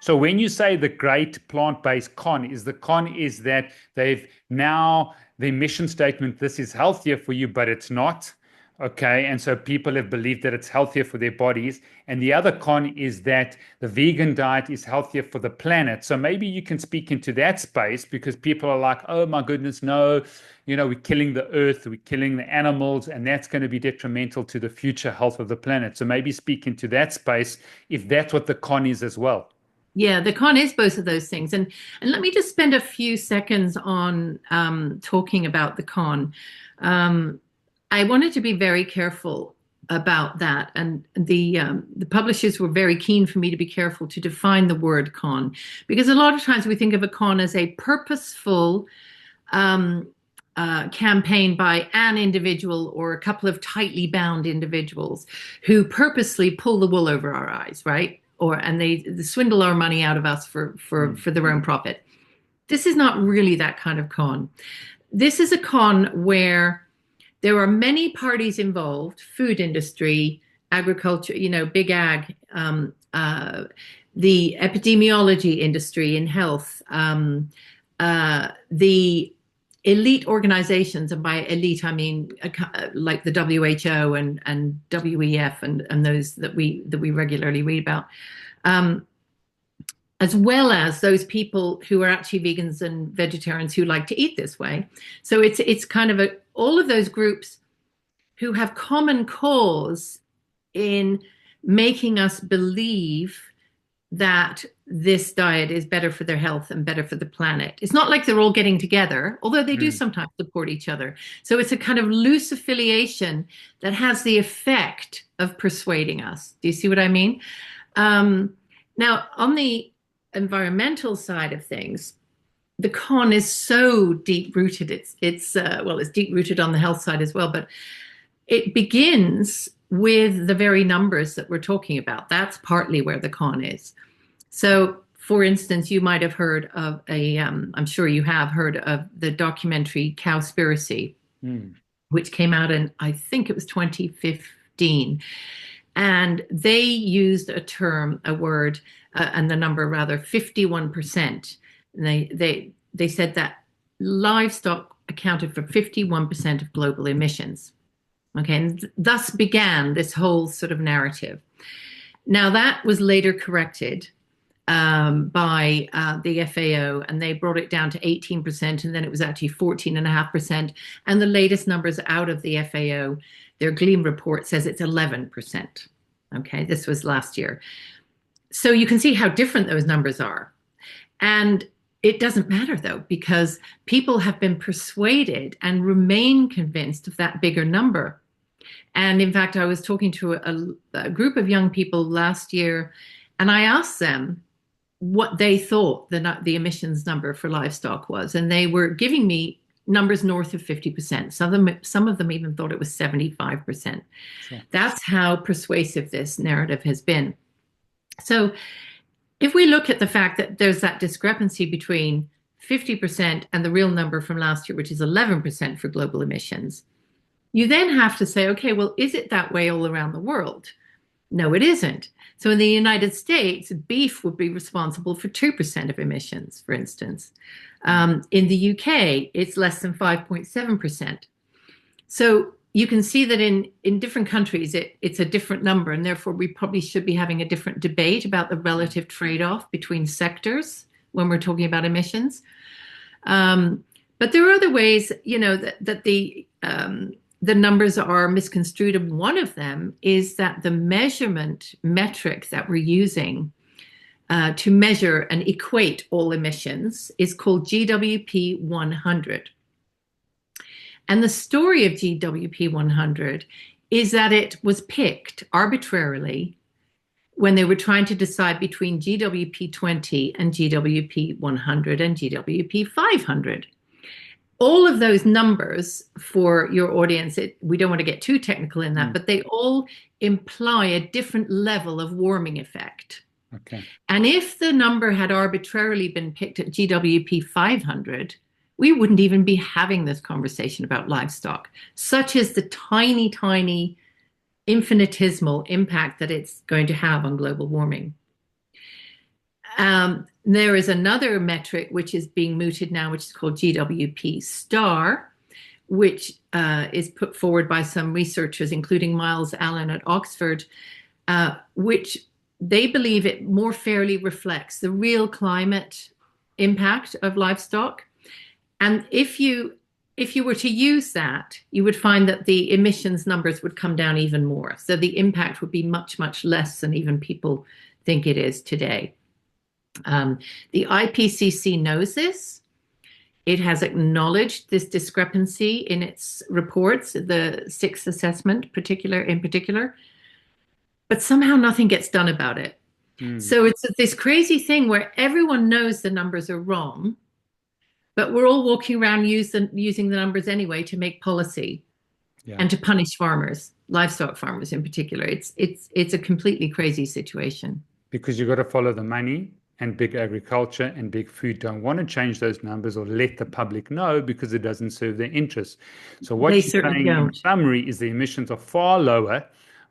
So when you say the great plant-based con is that they've now the mission statement, this is healthier for you, but it's not. Okay. And so people have believed that it's healthier for their bodies. And the other con is that the vegan diet is healthier for the planet. So maybe you can speak into that space because people are like, oh my goodness, no, we're killing the earth, we're killing the animals, and that's going to be detrimental to the future health of the planet. So maybe speak into that space if that's what the con is as well. Yeah, the con is both of those things. And let me just spend a few seconds on talking about the con. Um, I wanted to be very careful about that, and the publishers were very keen for me to be careful to define the word con, because a lot of times we think of a con as a purposeful um, campaign by an individual or a couple of tightly bound individuals who purposely pull the wool over our eyes, right? And they swindle our money out of us for their own profit. This is not really that kind of con. This is a con where there are many parties involved: food industry, agriculture, big ag, the epidemiology industry in health, the elite organizations, and by elite I mean like the WHO and WEF and those that we regularly read about, as well as those people who are actually vegans and vegetarians who like to eat this way. So it's kind of all of those groups who have common cause in making us believe that this diet is better for their health and better for the planet. It's not like they're all getting together, although they do sometimes support each other. So it's a kind of loose affiliation that has the effect of persuading us. Do you see what I mean? Now, on the environmental side of things, the con is so deep rooted. It's deep rooted on the health side as well, but it begins with the very numbers that we're talking about. That's partly where the con is. So, for instance, you might have heard of I'm sure you have heard of the documentary Cowspiracy, which came out in, I think it was 2015. And they used a word, and the number rather, 51%. And they said that livestock accounted for 51% of global emissions. Okay, and thus began this whole sort of narrative. Now that was later corrected by the FAO, and they brought it down to 18%, and then it was actually 14.5%. And the latest numbers out of the FAO, their Gleam report says it's 11%. Okay, this was last year. So you can see how different those numbers are. And it doesn't matter, though, because people have been persuaded and remain convinced of that bigger number. And in fact, I was talking to a group of young people last year, and I asked them what they thought the emissions number for livestock was. And they were giving me numbers north of 50%. Some of them even thought it was 75%. Sure. That's how persuasive this narrative has been. So if we look at the fact that there's that discrepancy between 50% and the real number from last year, which is 11% for global emissions, you then have to say, okay, well, is it that way all around the world? No, it isn't. So in the United States, beef would be responsible for 2% of emissions, for instance. In the UK, it's less than 5.7%. So you can see that in different countries, it's a different number, and therefore we probably should be having a different debate about the relative trade-off between sectors when we're talking about emissions. But there are other ways, that the numbers are misconstrued. And one of them is that the measurement metric that we're using to measure and equate all emissions is called GWP 100. And the story of GWP 100 is that it was picked arbitrarily when they were trying to decide between GWP 20 and GWP 100 and GWP 500. All of those numbers, for your audience, we don't want to get too technical in that, but they all imply a different level of warming effect. Okay. And if the number had arbitrarily been picked at GWP 500, we wouldn't even be having this conversation about livestock. Such is the tiny, tiny, infinitesimal impact that it's going to have on global warming. There is another metric which is being mooted now, which is called GWP star, which is put forward by some researchers, including Miles Allen at Oxford, which they believe it more fairly reflects the real climate impact of livestock. And if you were to use that, you would find that the emissions numbers would come down even more. So the impact would be much, much less than even people think it is today. The IPCC knows this. It has acknowledged this discrepancy in its reports, the sixth assessment in particular, but somehow nothing gets done about it. So it's this crazy thing where everyone knows the numbers are wrong, but we're all walking around using the numbers anyway to make policy and to punish farmers, livestock farmers in particular. It's a completely crazy situation. Because you've got to follow the money, and big agriculture and big food don't want to change those numbers or let the public know because it doesn't serve their interests. So what you're saying in summary is the emissions are far lower,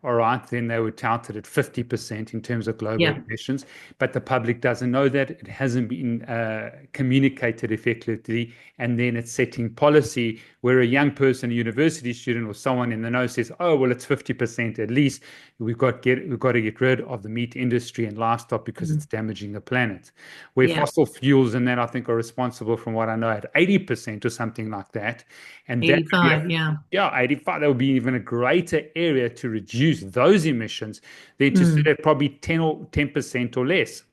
all right, then they were touted at 50% in terms of global emissions, but the public doesn't know that. It hasn't been communicated effectively, and then it's setting policy where a young person, a university student or someone in the know says, oh, well, it's 50% at least. We've got to get rid of the meat industry and livestock because it's damaging the planet. Where fossil fuels and that, I think, are responsible, from what I know, at 80% or something like that. And 85, 85. That would be even a greater area to reduce those emissions than to sit at probably 10% or less.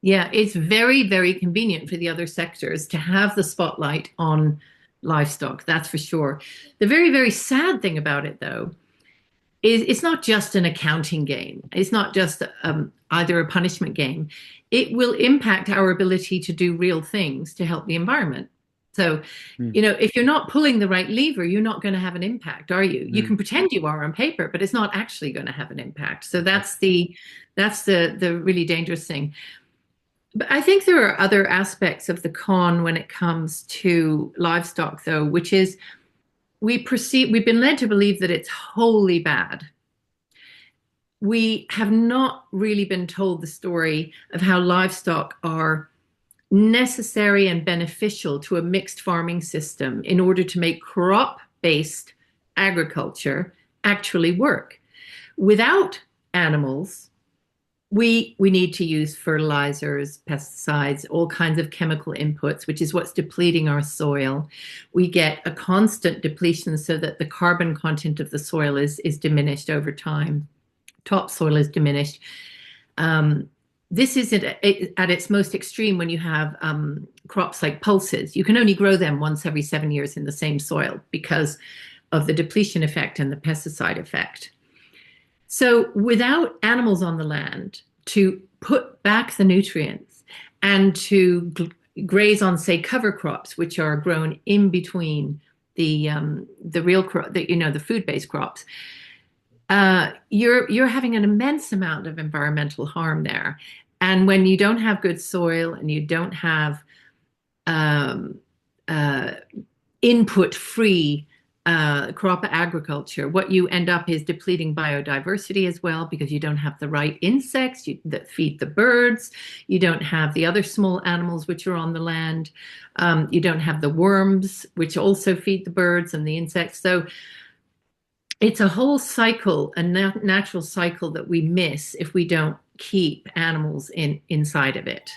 Yeah, it's very, very convenient for the other sectors to have the spotlight on livestock, that's for sure. The very, very sad thing about it, though, is it's not just an accounting game. It's not just either a punishment game. It will impact our ability to do real things to help the environment. So, if you're not pulling the right lever, you're not going to have an impact, are you? You can pretend you are on paper, but it's not actually going to have an impact. So that's the really dangerous thing. But I think there are other aspects of the con when it comes to livestock, though, which is we've been led to believe that it's wholly bad. We have not really been told the story of how livestock are necessary and beneficial to a mixed farming system in order to make crop-based agriculture actually work. Without animals, we need to use fertilizers, pesticides, all kinds of chemical inputs, which is what's depleting our soil. We get a constant depletion so that the carbon content of the soil is diminished over time. Topsoil is diminished. This is at its most extreme when you have crops like pulses. You can only grow them once every 7 years in the same soil because of the depletion effect and the pesticide effect. So without animals on the land to put back the nutrients and to graze on, say, cover crops, which are grown in between the real crop, the food-based crops, you're having an immense amount of environmental harm there. And when you don't have good soil and you don't have input-free crop agriculture, what you end up is depleting biodiversity as well, because you don't have the right insects that feed the birds. You don't have the other small animals which are on the land. You don't have the worms, which also feed the birds and the insects. So it's a whole cycle, a natural cycle that we miss if we don't keep animals inside of it.